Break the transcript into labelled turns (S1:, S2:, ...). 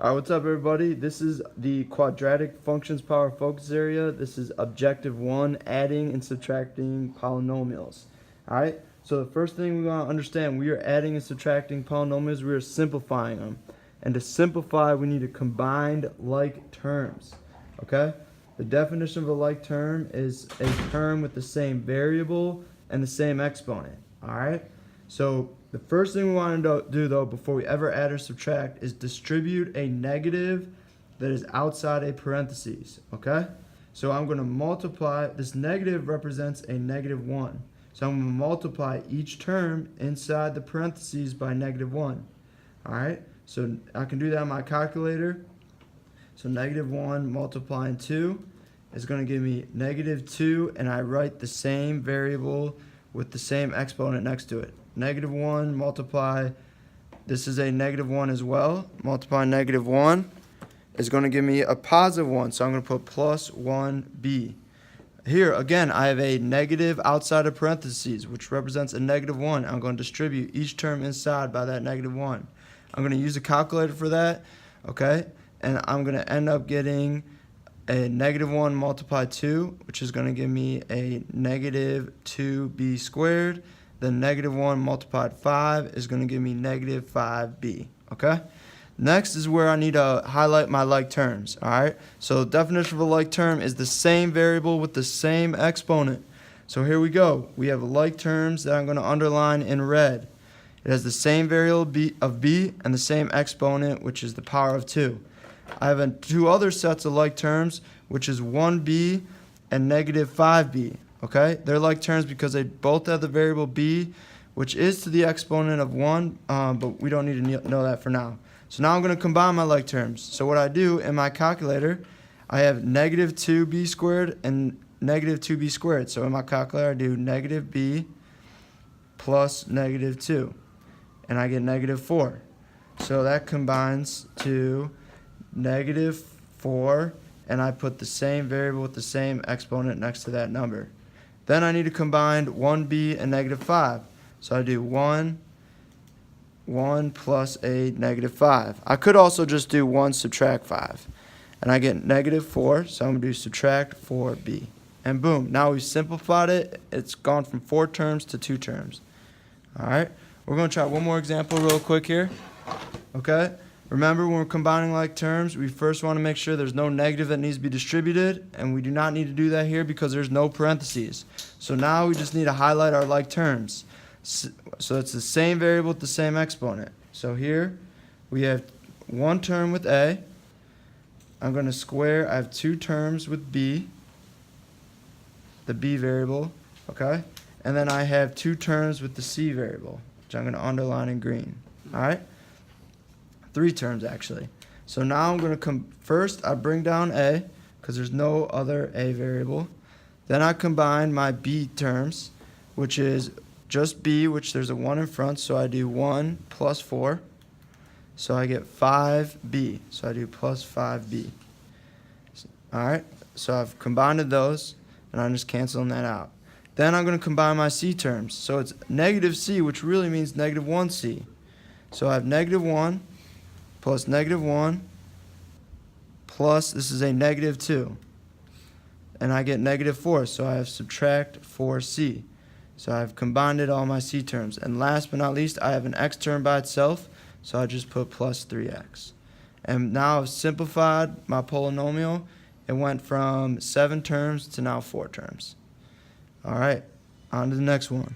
S1: Alright, what's up everybody? This is the quadratic functions power focus area. This is objective 1, adding and subtracting polynomials. Alright, so the first thing we want to understand, we are adding and subtracting polynomials, we are simplifying them. And to simplify, we need to combine like terms. Okay? The definition of a like term is a term with the same variable and the same exponent. Alright? So the first thing we want to do though before we ever add or subtract is distribute a negative that is outside a parentheses. Okay? So I'm going to multiply, this negative represents a -1. So I'm going to multiply each term inside the parentheses by -1. Alright? So I can do that on my calculator. So -1 multiplying 2 is going to give me -2, and I write the same variable with the same exponent next to it. -1 multiply, this is a -1 as well, multiply -1 is going to give me a +1, so I'm going to put +1b. Here again I have a negative outside of parentheses which represents a -1. I'm going to distribute each term inside by that -1. I'm going to use a calculator for that, okay, and I'm going to end up getting a -1 multiplied 2, which is going to give me a -2b squared. Then -1 multiplied 5 is going to give me -5b. Okay? Next is where I need to highlight my like terms. Alright? So the definition of a like term is the same variable with the same exponent. So here we go. We have like terms that I'm going to underline in red. It has the same variable of b and the same exponent, which is the power of 2. I have two other sets of like terms, which is 1b and -5b. Okay, they're like terms because they both have the variable b, which is to the exponent of 1, but we don't need to know that for now. So now I'm going to combine my like terms. So what I do in my calculator, I have -2b squared and -2b squared. So in my calculator, I do -b plus -2, and I get -4. So that combines to -4, and I put the same variable with the same exponent next to that number. Then I need to combine 1b and -5. So I do 1 plus a -5. I could also just do 1 subtract 5. And I get -4, so I'm going to do subtract 4b. And boom, now we've simplified it. It's gone from 4 terms to 2 terms. Alright, we're going to try one more example real quick here. Okay? Remember, when we're combining like terms, we first want to make sure there's no negative that needs to be distributed, and we do not need to do that here because there's no parentheses. So now we just need to highlight our like terms. So it's the same variable with the same exponent. So here we have one term with a. I'm going to square. I have 2 terms with b, the b variable, okay? And then I have 2 terms with the c variable, which I'm going to underline in green. All right? 3 terms actually. So now I'm going to come first, I bring down a because there's no other a variable. Then I combine my b terms, which is just b, which there's a 1 in front, so I do 1 plus 4. So I get 5b. So I do plus 5b. Alright, so I've combined those, and I'm just canceling that out. Then I'm going to combine my c terms. So it's -c, which really means -1c. So I have -1 plus -1 plus, this is a -2, and I get -4, so I have subtract 4c. So I've combined all my c terms, and last but not least I have an x term by itself, so I just put plus 3x. And now I've simplified my polynomial. It went from 7 terms to now 4 terms. Alright, on to the next one.